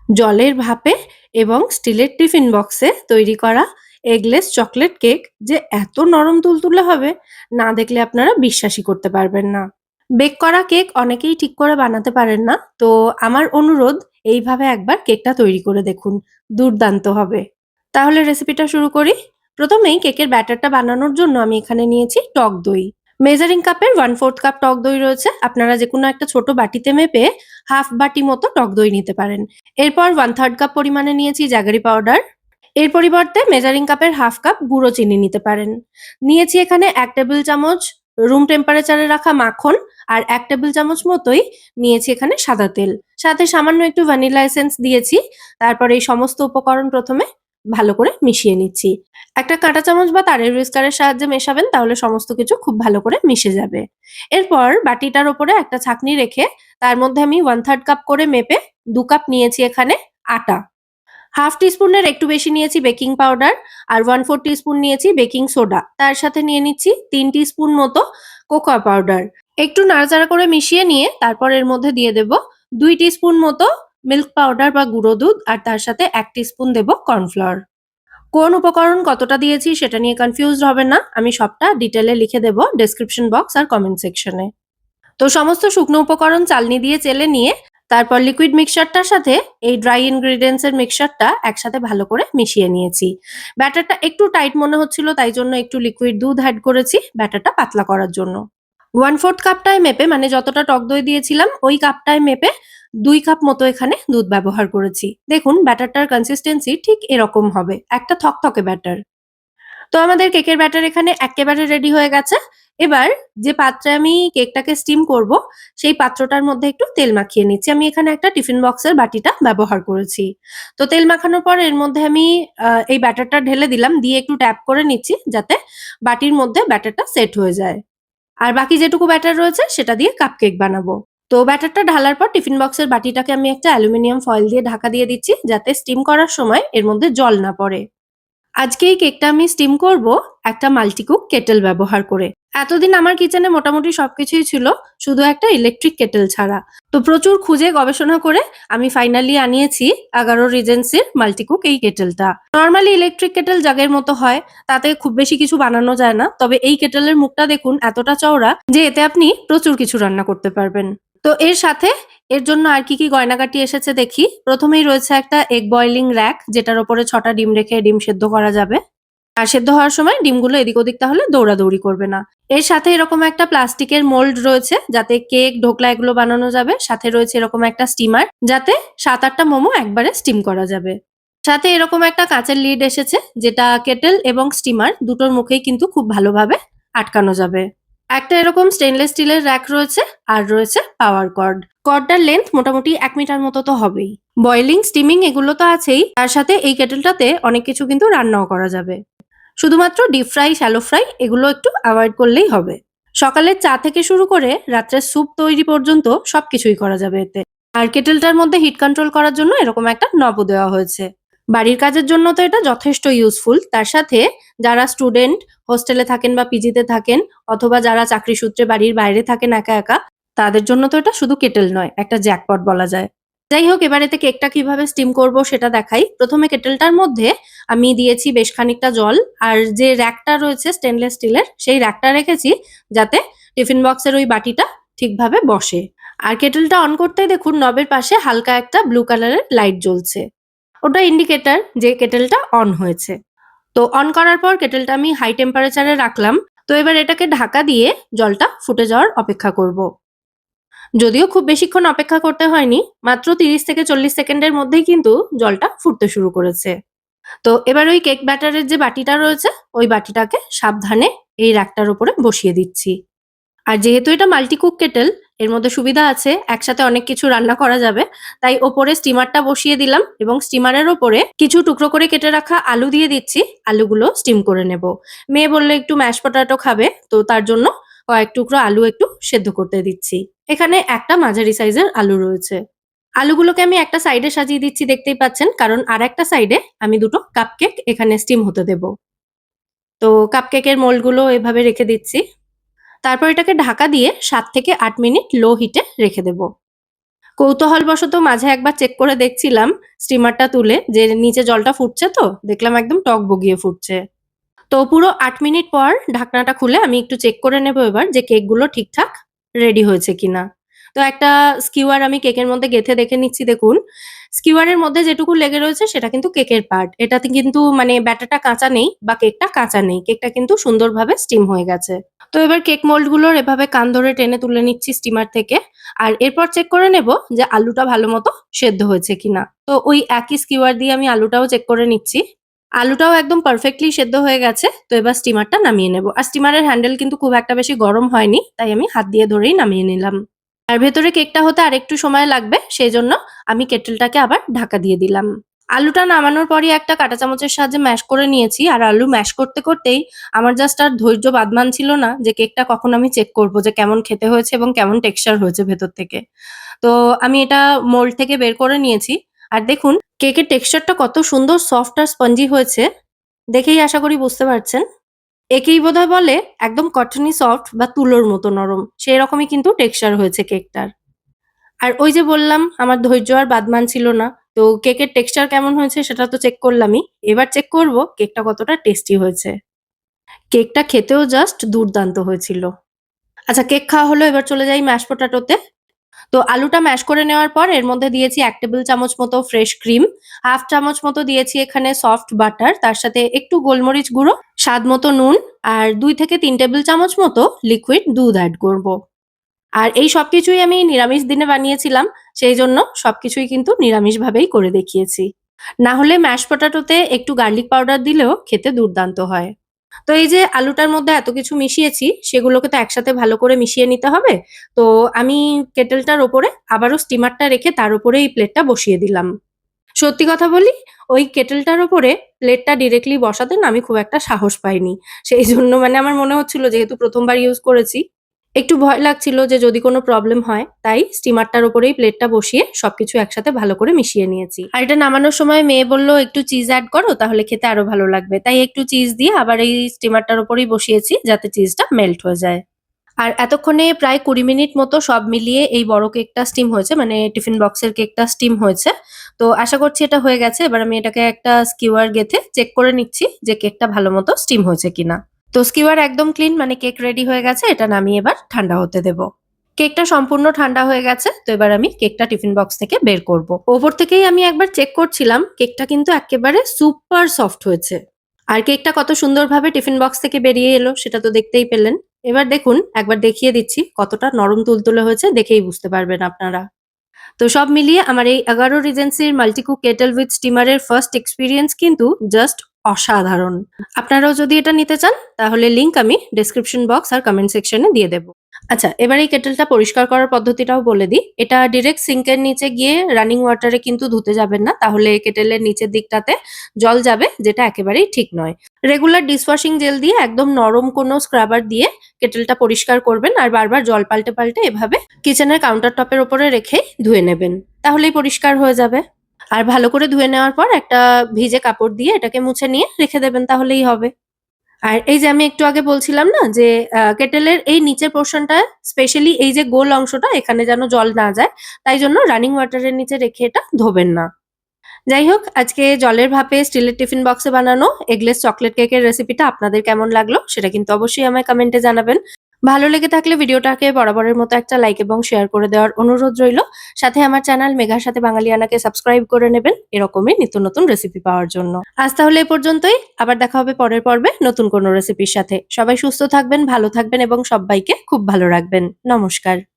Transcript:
জলের ভাপে এবং স্টিলের টিফিন বক্সে তৈরি করা এগলেস চকলেট কেক যে এত নরম তুলতুলে হবে, না দেখলে আপনারা বিশ্বাসই করতে পারবেন না। বেক করা কেক অনেকেই ঠিক করে বানাতে পারেন না। তো আমার অনুরোধ, এইভাবে একবার কেকটা তৈরি করে দেখুন। দুর্দান্ত হবে। তাহলে রেসিপিটা শুরু করি। প্রথমেই কেকের ব্যাটারটা বানানোর জন্য আমি এখানে নিয়েছি টক দই। মেজারিং কাপের 1/4 কাপ টক দই রয়েছে। আপনারা যেকোনো একটা ছোট বাটিতে মেপে হাফ বাটি মতো টক দই নিতে পারেন। এরপর 1/3 কাপ পরিমাণে নিয়েছি জ্যাগারি পাউডার। এর পরিবর্তে মেজারিং কাপের হাফ কাপ গুঁড়ো চিনি নিতে পারেন। নিয়েছি এখানে 1 টেবিল চামচ রুম টেম্পারেচারে রাখা মাখন, আর 1 টেবিল চামচ মতোই নিয়েছি এখানে সাদা তেল। সাথে সামান্য একটু ভ্যানিলা এসেন্স দিয়েছি। তারপর এই সমস্ত উপকরণ প্রথমে ভালো করে মিশিয়ে নিচ্ছি। একটা কাঁটা চামচ বা তারের হুইস্কারের সাহায্যে মেশাবেন, তাহলে সমস্ত কিছু খুব ভালো করে মিশে যাবে। এরপর বাটিটার উপরে একটা ছাঁকনি রেখে তার মধ্যে আমি 1/3 কাপ করে মেপে 2 কাপ নিয়েছি এখানে আটা। হাফ টিস্পুনের একটু বেশি নিয়েছি বেকিং পাউডার, আর 1/4 টিস্পুন নিয়েছি বেকিং সোডা। তার সাথে নিয়ে নিচ্ছি 3 টিস্পুন মতো কোকো পাউডার। একটু নাড়াচাড়া করে মিশিয়ে নিয়ে তারপর এর মধ্যে দিয়ে দেব 2 টিস্পুন মতো মিল্ক পাউডার বা গুঁড়ো দুধ, আর তার সাথে 1 টিস্পুন দেব কর্নফ্লাওয়ার। কোন উপকরণ কতটা দিয়েছি সেটা নিয়ে কনফিউজড হবেন না। আমি সবটা ডিটেইলে লিখে দেব ডেসক্রিপশন বক্স আর কমেন্ট সেকশনে। তো সমস্ত শুকনো উপকরণ চালনি দিয়ে চেলে নিয়ে তারপর লিকুইড মিক্সচারটার সাথে এই ড্রাই ইনগ্রিডিয়েন্টস এর মিক্সচারটা একসাথে ভালো করে মিশিয়ে নিয়েছি। ব্যাটারটা একটু টাইট মনে হচ্ছিল, তাই জন্য একটু লিকুইড দুধ অ্যাড করেছি ব্যাটারটা পাতলা করার জন্য। 1/4 কাপটায় মেপে, মানে যতটা টক দই দিয়েছিলাম ওই কাপটায় মেপে 2 কাপ মতো এখানে দুধ ব্যবহার করেছি। দেখুন ব্যাটারটার কনসিস্টেন্সি ঠিক এরকম হবে, একটা থকথকে ব্যাটার। তো আমাদের কেকের ব্যাটার এখানে এক্কেবারে রেডি হয়ে গেছে। এবার যে পাত্রে আমি কেকটাকে স্টিম করব, সেই পাত্রটার মধ্যে একটু তেল মাখিয়ে নিচ্ছি। আমি এখানে একটা টিফিন বক্সের বাটিটা ব্যবহার করেছি। তো তেল মাখানোর পর এর মধ্যে আমি এই ব্যাটারটা ঢেলে দিলাম, দিয়ে একটু ট্যাপ করে নিচ্ছি যাতে বাটির মধ্যে ব্যাটারটা সেট হয়ে যায়। আর বাকি যেটুকু ব্যাটার রয়েছে সেটা দিয়ে কাপকেক বানাবো। তো ব্যাটারটা ঢালার পর টিফিন বক্সের বাটিটাকে আমি একটা অ্যালুমিনিয়াম ফয়েল দিয়ে ঢাকা দিয়ে দিচ্ছি, যাতে স্টিম করার সময় এর মধ্যে জল না পড়ে। আজকে এই কেকটা আমি স্টিম করব একটা মাল্টিকুক কেটেল ব্যবহার করে। এতদিন আমার কিচেনে মোটামুটি সবকিছুই ছিল, শুধু একটা ইলেকট্রিক কেটেল ছাড়া। তো প্রচুর খুঁজে গবেষণা করে আমি ফাইনালি আনিয়েছি 11 রিজেন্সির মাল্টিকুক এই কেটেলটা। নরমালি ইলেকট্রিক কেটেল জাগের মতো হয়, তাতে খুব বেশি কিছু বানানো যায় না। তবে এই কেটেলের মুখটা দেখুন এতটা চওড়া যে এতে আপনি প্রচুর কিছু রান্না করতে পারবেন। তো এর সাথে এর জন্য আর কি গয়নাগাটি এসেছে দেখি। প্রথমেই রয়েছে একটা এগ বয়লিং র‍্যাক, যেটার উপরে ৬টা ডিম রেখে ডিম সেদ্ধ করা যাবে। আর সেদ্ধ হওয়ার সময় ডিমগুলো এদিক ওদিক তাহলে দৌড়াদৌড়ি করবে না। এর সাথে এরকম একটা প্লাস্টিকের মোল্ড রয়েছে যাতে কেক, ঢোকলা এগুলো বানানো যাবে। সাথে রয়েছে এরকম একটা স্টিমার, যাতে ৭-৮টা মোমো একবারে স্টিম করা যাবে। সাথে এরকম একটা কাঁচের লিড এসেছে, যেটা কেটেল এবং স্টিমার দুটোর মুখেই কিন্তু খুব ভালোভাবে আটকানো যাবে। একটা এরকম স্টেনলেস স্টিলের র‍্যাক রয়েছে, আর রয়েছে পাওয়ার কর্ড। কর্ডটার লেন্থ মোটামুটি ১ মিটার মতো তো হবেই। বয়েলিং, স্টিমিং এগুলো তো আছেই, তার সাথে এই কেটেলটাতে অনেক কিছু কিন্তু রান্নাও করা যাবে। শুধুমাত্র ডিপ ফ্রাই, শ্যালো ফ্রাই এগুলো একটু এভয়েড করলেই হবে। সকালের চা থেকে শুরু করে রাত্রের স্যুপ তৈরি পর্যন্ত সবকিছুই করা যাবে এতে। আর কেটেলটার মধ্যে হিট কন্ট্রোল করার জন্য এরকম একটা নবও দেওয়া হয়েছে। বাড়ির কাজের জন্য তো এটা যথেষ্ট ইউজফুল। তার সাথে যারা স্টুডেন্ট, হোস্টেলে থাকেন বা পিজিতে থাকেন, অথবা যারা চাকরি সূত্রে বাড়ির বাইরে থাকেন একা একা, তাদের জন্য তো এটা শুধু কেটেল নয়, একটা জ্যাকপট বলা যায়। যাই হোক, এবার এতে কেকটা কিভাবে স্টিম করব সেটা দেখাই। প্রথমে কেটেলটার মধ্যে আমি দিয়েছি বেশ খানিকটা জল, আর যে র‍্যাকটা রয়েছে স্টেনলেস স্টিলের, সেই র‍্যাকটা রেখেছি যাতে টিফিন বক্সের ওই বাটিটা ঠিকভাবে বসে। আর কেটেলটা অন করতেই দেখুন নবের পাশে হালকা একটা ব্লু কালারের লাইট জ্বলছে। ওটা ইন্ডিকেটর যে কেটেলটা অন হয়েছে। তো অন করার পর কেটেলটা আমি হাই টেম্পারেচারে রাখলাম। তো এবার এটাকে ঢাকা দিয়ে জলটা ফুটে যাওয়ার অপেক্ষা করব। যদিও খুব বেশিক্ষণ অপেক্ষা করতে হয়নি, মাত্র ৩০ থেকে ৪০ সেকেন্ডের মধ্যেই কিন্তু জলটা ফুটতে শুরু করেছে। তো এবার ওই কেক ব্যাটারের যে বাটিটা রয়েছে, ওই বাটিটাকে সাবধানে এই র‍্যাকটার উপরে বসিয়ে দিচ্ছি। আর যেহেতু এটা মাল্টিকুক কেটেল, এর মধ্যে সুবিধা আছে একসাথে অনেক কিছু রান্না করা যাবে। তাই ওপরে স্টিমারটা বসিয়ে দিলাম এবং স্টিমারের ওপরে কিছু টুকরো করে কেটে রাখা আলু দিয়ে দিচ্ছি। আলুগুলো স্টিম করে নেব। মেয়ে বলল একটু ম্যাশ পটেটো খাবে, তো তার জন্য কয়েক টুকরো আলু একটু সেদ্ধ করতে দিচ্ছি। এখানে একটা মাঝারি সাইজের আলু রয়েছে। আলুগুলোকে আমি একটা সাইডে সাজিয়ে দিচ্ছি, দেখতেই পাচ্ছেন, কারণ আরেকটা সাইডে আমি দুটো কাপকেক এখানে স্টিম হতে দেব। তো কাপকেকের মোল্ডগুলো এভাবে রেখে দিচ্ছি। তারপর এটাকে ঢাকা দিয়ে ৭ থেকে ৮ মিনিট লো হিটে রেখে দেব। কৌতূহলবশত মাঝে একবার চেক করে দেখছিলাম স্টিমারটা তুলে যে নিচে জলটা ফুটছে তো, দেখলাম একদম টগবগিয়ে ফুটছে। তো পুরো ৮ মিনিট পর ঢাকনাটা খুলে আমি একটু চেক করে নেব এবার যে কেকগুলো ঠিকঠাক রেডি হয়েছে কিনা। তো একটা স্কিওয়ার আমি কেকের মধ্যে গেঁথে দেখে নিচ্ছি দেখুন। স্কিওয়ারের মধ্যে যেটুকু লেগে রয়েছে সেটা কিন্তু কেকের পার্ট। এটাতে কিন্তু মানে ব্যাটারটা কাঁচা নেই বা কেকটা কাঁচা নেই। কেকটা কিন্তু সুন্দরভাবে স্টিম হয়ে গেছে। তো এবার কেক মোল্ড গুলোর এভাবে কান ধরে টেনে তুলে নিচ্ছি স্টিমার থেকে। আর এরপর চেক করে নেব যে আলুটা ভালোমতো সেদ্ধ হয়েছে কিনা। তো ওই একই স্কিওয়ার দিয়ে আমি আলুটাও চেক করে নিচ্ছি। আলুটাও একদম পারফেক্টলি সেদ্ধ হয়ে গেছে। তো এবার স্টিমারটা নামিয়ে নেব। আর স্টিমারের হ্যান্ডেল কিন্তু খুব একটা বেশি গরম হয়নি। তাই আমি হাত দিয়ে ধরেই নামিয়ে নিলাম। আর ভেতরে কেকটা হতে আরেকটু সময় লাগবে। সেজন্য আমি কেটেলটাকে আবার ঢাকা দিয়ে দিলাম। আলুটা নামানোর পরই একটা কাঁটা চামচের সাহায্যে ম্যাশ করে নিয়েছি। আর আলু ম্যাশ করতে করতেই আমার জাস্ট আর ধৈর্য বাদ মানছিল না যে কেকটা কখন আমি চেক করব যে কেমন খেতে হয়েছে এবং কেমন টেক্সচার হয়েছে ভেতর থেকে। তো আমি এটা মোল্ড থেকে বের করে নিয়েছি। আর দেখুন কেকের টেক্সচারটা কত সুন্দর সফট আর স্পঞ্জি হয়েছে। দেখেই আশা করি বুঝতে পারছেন। একেই বোধহয় বলে একদম কটনি সফট বা তুলোর মতো নরম। সেরকমই কিন্তু টেক্সচার হয়েছে কেকটার। আর ওই যে বললাম আমার ধৈর্য আর বাদ মানছিল না। তো কেকের টেক্সচার কেমন হয়েছে সেটা তো চেক করলামই। এবার চেক করব কেকটা কতটা টেস্টি হয়েছে। কেকটা খেতেও জাস্ট দুর্দান্ত হয়েছিল। আচ্ছা কেক খাওয়া হলো, এবার চলে যাই ম্যাশ পটেটোতে। তো আলুটা ম্যাশ করে নেওয়ার পর এর মধ্যে দিয়েছি ১ টেবিল চামচ মতো ফ্রেশ ক্রিম, ১/২ চামচ মতো দিয়েছি এখানে সফট বাটার, তার সাথে একটু গোলমরিচ গুঁড়ো, স্বাদ মতো নুন আর ২ থেকে ৩ টেবিল চামচ মতো লিকুইড দুধ এড করব। আর এই সবকিছুই আমি নিরামিষ দিনে বানিয়েছিলাম। সেইজন্য সবকিছুই কিন্তু নিরামিষভাবেই করে দেখিয়েছি। না হলে ম্যাশ পটেটোতে একটু গার্লিক পাউডার দিলেও খেতে দুর্দান্ত হয়। তো এই যে আলুটার মধ্যে এত কিছু মিশিয়েছি, সেগুলোকে তো একসাথে ভালো করে মিশিয়ে নিতে হবে। তো আমি কেটেলটার ওপরে আবারও স্টিমারটা রেখে তার উপরে এই প্লেটটা বসিয়ে দিলাম। সত্যি কথা বলি, ওই কেটেলটার ওপরে প্লেটটা ডিরেক্টলি বসাতে না আমি খুব একটা সাহস পাইনি। সেইজন্য মানে আমার মনে হচ্ছিল যেহেতু ১ম বার ইউজ করেছি, একটু ভয় লাগছিল যে যদি কোনো প্রবলেম হয়, তাই স্টিমারটার উপরেই প্লেটটা বসিয়ে সবকিছু একসাথে ভালো করে মিশিয়ে নিয়েছি। আর এটা নামানোর সময় মেয়ে বলল, "একটু চিজ এড করো তাহলে খেতে আরো ভালো লাগবে।" তাই একটু চিজ দিয়ে আবার এই স্টিমারটার উপরেই বসিয়েছি যাতে চিজটা মেল্ট হয়ে যায়। আর এতক্ষণে প্রায় ২০ মিনিট মতো সব মিলিয়ে এই বড় কেকটা স্টিম হয়েছে। মানে টিফিন বক্সের কেকটা স্টিম হয়েছে। তো আশা করছি এটা হয়ে গেছে। এবার আমি এটাকে একটা স্কিওয়ার গেঁথে চেক করে নিচ্ছি যে কেকটা ভালোমতো স্টিম হয়েছে কিনা। তো স্কিওয়ার একদম ক্লিন, মানে কেক রেডি হয়ে গেছে। এটা নামিয়ে এবার ঠান্ডা হতে দেব। কেকটা সম্পূর্ণ ঠান্ডা হয়ে গেছে। তো এবার আমি কেকটা টিফিন বক্স থেকে বের করব। ওপর থেকেই আমি একবার চেক করছিলাম। কেকটা কিন্তু এক্কেবারে সুপার সফট হয়েছে। আর কেকটা কত সুন্দরভাবে টিফিন বক্স থেকে বেরিয়ে এলো সেটা তো দেখতেই পেলেন। এবার দেখুন একবার দেখিয়ে দিচ্ছি কতটা নরম তুলতুলে হয়েছে, দেখেই বুঝতে পারবেন আপনারা। তো সব মিলিয়ে আমার এই ১১ রিজেন্সির মাল্টিকুক কেটল উইথ স্টিমার এর ফার্স্ট এক্সপেরিয়েন্স কিন্তু জাস্ট অসাধারণ। আপনারাও যদি এটা নিতে চান তাহলে লিংক আমি ডেসক্রিপশন বক্স আর কমেন্ট সেকশনে দিয়ে দেব। আচ্ছা এবার এই কেটলটা পরিষ্কার করার পদ্ধতিটাও বলে দিই। এটা ডিরেক্ট সিঙ্কের নিচে গিয়ে রানিং ওয়াটারে কিন্তু ধুতে যাবেন না। তাহলে কেটেলের নিচের দিকটাতে জল যাবে, যেটা একেবারেই ঠিক নয়। রেগুলার ডিশওয়াশিং জেল দিয়ে একদম নরম কোনো স্ক্রাবার দিয়ে কেটেলটা পরিষ্কার করবেন আর বারবার জল পাল্টে পাল্টে এভাবে কিচেনের কাউন্টার টপের উপরে রেখেই ধুয়ে নেবেন। তাহলেই পরিষ্কার হয়ে যাবে। আর ভালো করে ধুয়ে নেওয়ার পর একটা ভিজে কাপড় দিয়ে এটাকে মুছে নিয়ে রেখে দেবেন, তাহলেই হবে। আর এই যে আমি একটু আগে বলছিলাম না যে কেটেলের এই নিচের পোরশনটায় স্পেশালি এই যে গোল অংশটা এখানে যেন জল না যায়, তাই জন্য রানিং ওয়াটারের নিচে রেখে এটা ধোবেন না। যাই হোক, আজকে জলের ভাপে স্টিলের টিফিন বক্সে বানানো এগলেস চকলেট কেকের রেসিপিটা আপনাদের কেমন লাগলো সেটা কিন্তু অবশ্যই আমায় কমেন্টে জানাবেন। ভালো লেগে থাকলে ভিডিওটাকে বরাবরের মতো একটা লাইক এবং শেয়ার করে দেওয়ার অনুরোধ রইল। সাথে আমার চ্যানেল মেঘার সাথে বাঙালিয়ানাকে সাবস্ক্রাইব করে নেবেন এরকমই নিত্য নতুন রেসিপি পাওয়ার জন্য। আজ তাহলে এ পর্যন্তই। আবার দেখা হবে পরের পর্বে নতুন কোনো রেসিপির সাথে। সবাই সুস্থ থাকবেন, ভালো থাকবেন এবং সব্বাইকে খুব ভালো রাখবেন। নমস্কার।